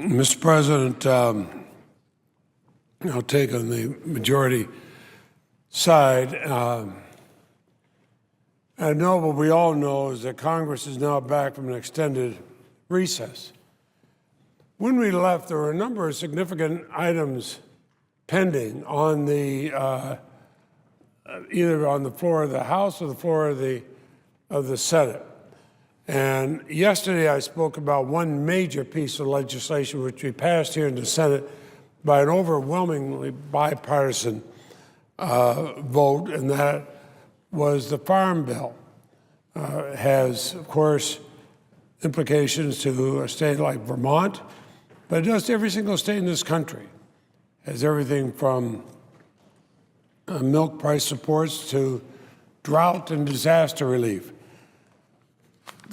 Mr. President, I'll take on the majority side. I know what we all know is that Congress is now back from an extended recess. When we left, there were a number of significant items pending on the either on the floor of the House or the floor of the Senate. And yesterday I spoke about one major piece of legislation which we passed here in the Senate by an overwhelmingly bipartisan vote, and that was the Farm Bill. It has, of course, implications to a state like Vermont, but it does to every single state in this country. It has everything from milk price supports to drought and disaster relief.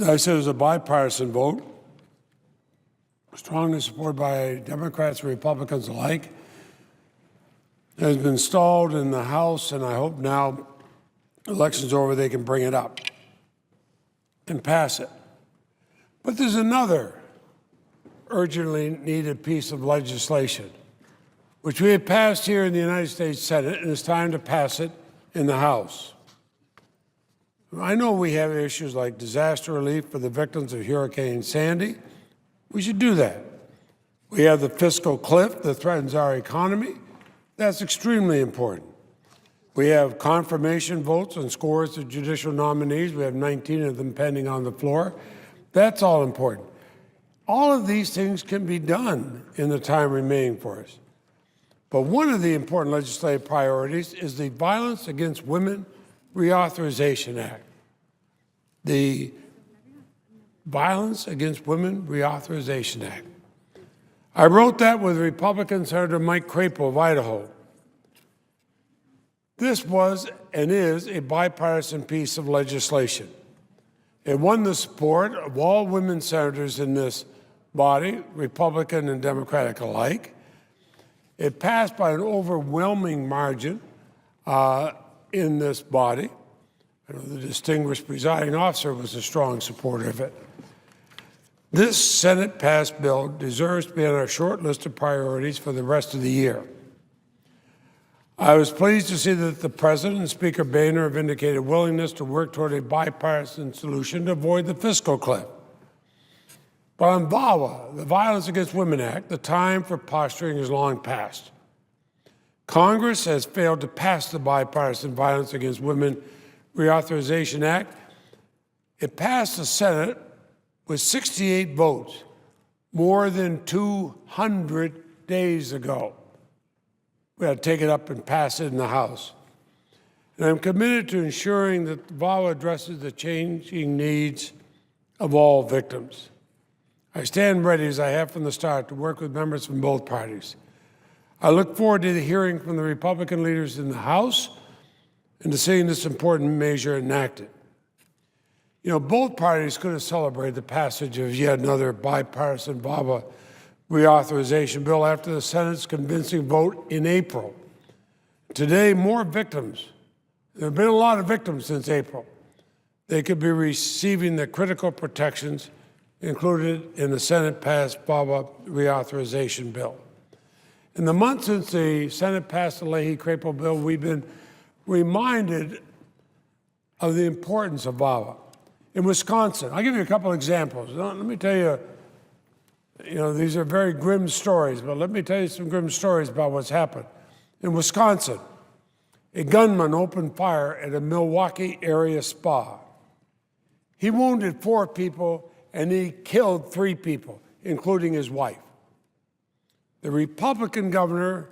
I said it was a bipartisan vote, strongly supported by Democrats and Republicans alike. It has been stalled in the House, and I hope now, election's over, they can bring it up and pass it. But there's another urgently needed piece of legislation, which we have passed here in the United States Senate, and it's time to pass it in the House. I know we have issues like disaster relief for the victims of Hurricane Sandy. We should do that. We have the fiscal cliff that threatens our economy. That's extremely important. We have confirmation votes on scores of judicial nominees. We have 19 of them pending on the floor. That's all important. All of these things can be done in the time remaining for us. But one of the important legislative priorities is the Violence Against Women Reauthorization Act. The Violence Against Women Reauthorization Act. I wrote that with Republican Senator Mike Crapo of Idaho. This was and is a bipartisan piece of legislation. It won the support of all women senators in this body, Republican and Democratic alike. It passed by an overwhelming margin in this body. I know the distinguished presiding officer was a strong supporter of it. This Senate-passed bill deserves to be on our short list of priorities for the rest of the year. I was pleased to see that the President and Speaker Boehner have indicated willingness to work toward a bipartisan solution to avoid the fiscal cliff. But on VAWA, the Violence Against Women Act, the time for posturing is long past. Congress has failed to pass the Bipartisan Violence Against Women Reauthorization Act. It passed the Senate with 68 votes more than 200 days ago. We had to take it up and pass it in the House. And I'm committed to ensuring that VAWA addresses the changing needs of all victims. I stand ready, as I have from the start, to work with members from both parties. I look forward to the hearing from the Republican leaders in the House and to seeing this important measure enacted. You know, both parties could have celebrated the passage of yet another bipartisan VAWA reauthorization bill after the Senate's convincing vote in April. Today, more victims. There have been a lot of victims since April. They could be receiving the critical protections included in the Senate-passed VAWA reauthorization bill. In the months since the Senate passed the Leahy-Crapo bill, we've been reminded of the importance of VAWA. In Wisconsin, I'll give you a couple examples. Let me tell you, these are very grim stories, but let me tell you some grim stories about what's happened. In Wisconsin, a gunman opened fire at a Milwaukee area spa. He wounded 4 people and he killed 3 people, including his wife. The Republican governor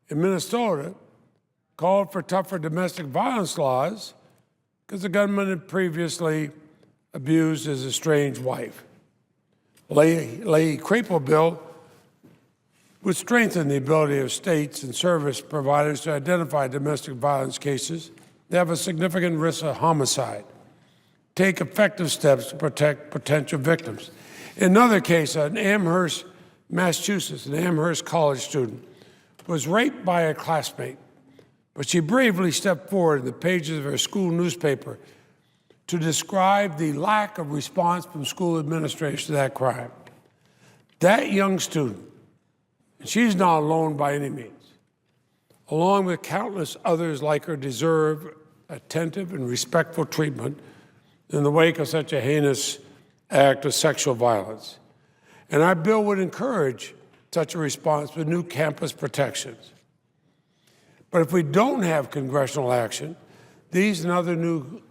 in Minnesota called for tougher domestic violence laws because the gunman had previously abused his estranged wife. Leahy-Crapo bill would strengthen the ability of states and service providers to identify domestic violence cases that have a significant risk of homicide, take effective steps to protect potential victims. In another case, in Amherst, Massachusetts, an Amherst college student was raped by a classmate, but she bravely stepped forward in the pages of her school newspaper to describe the lack of response from school administrators to that crime. That young student, and she's not alone by any means, along with countless others like her, deserve attentive and respectful treatment in the wake of such a heinous act of sexual violence. And our bill would encourage such a response with new campus protections. But if we don't have congressional action, these and other new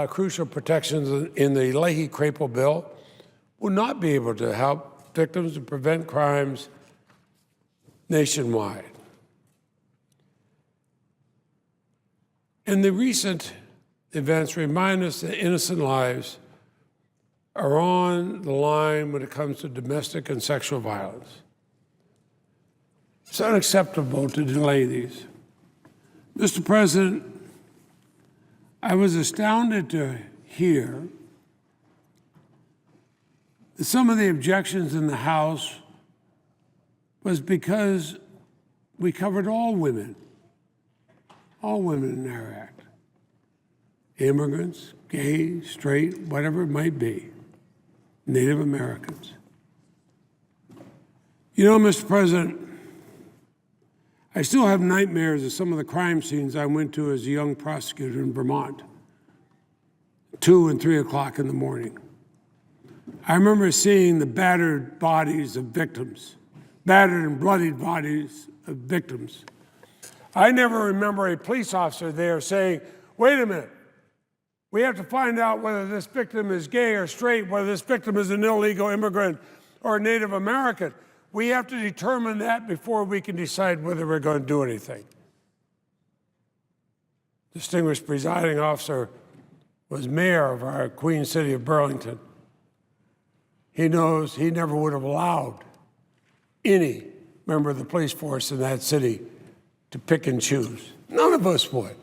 crucial protections in the Leahy-Crapo bill will not be able to help victims and prevent crimes nationwide. And the recent events remind us that innocent lives are on the line when it comes to domestic and sexual violence. It's unacceptable to delay these. Mr. President, I was astounded to hear that some of the objections in the House was because we covered all women in our act. Immigrants, gay, straight, whatever it might be, Native Americans. You know, Mr. President, I still have nightmares of some of the crime scenes I went to as a young prosecutor in Vermont, 2 and 3 o'clock in the morning. I remember seeing the battered bodies of victims, battered and bloodied bodies of victims. I never remember a police officer there saying, wait a minute, we have to find out whether this victim is gay or straight, whether this victim is an illegal immigrant or a Native American. We have to determine that before we can decide whether we're going to do anything. Distinguished presiding officer was mayor of our Queen City of Burlington. He knows he never would have allowed any member of the police force in that city to pick and choose. None of us would.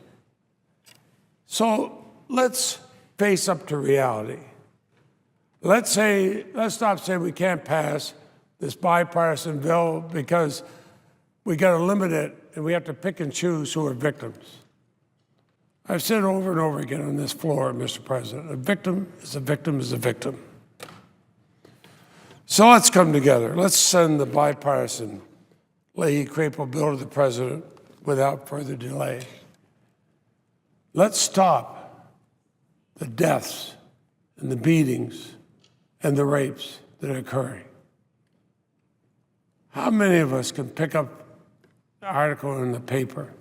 So let's face up to reality. Let's stop saying we can't pass this bipartisan bill because we got to limit it and we have to pick and choose who are victims. I've said over and over again on this floor, Mr. President, a victim is a victim is a victim. So let's come together. Let's send the bipartisan Leahy-Crapo bill to the President without further delay. Let's stop the deaths and the beatings and the rapes that are occurring. How many of us can pick up an article in the paper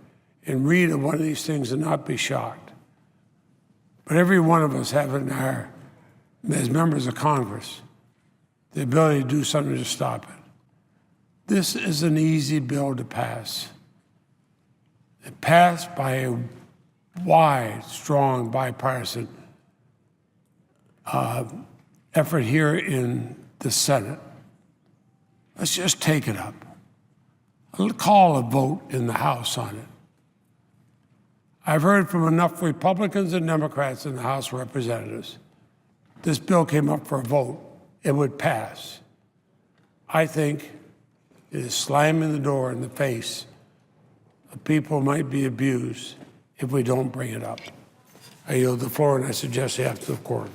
and read one of these things and not be shocked? But every one of us have in our, as members of Congress, the ability to do something to stop it. This is an easy bill to pass. It passed by a wide, strong, bipartisan effort here in the Senate. Let's just take it up. I'll call a vote in the House on it. I've heard from enough Republicans and Democrats in the House of Representatives. This bill came up for a vote. It would pass. I think it is slamming the door in the face of people who might be abused if we don't bring it up. I yield the floor and I suggest you have to the court.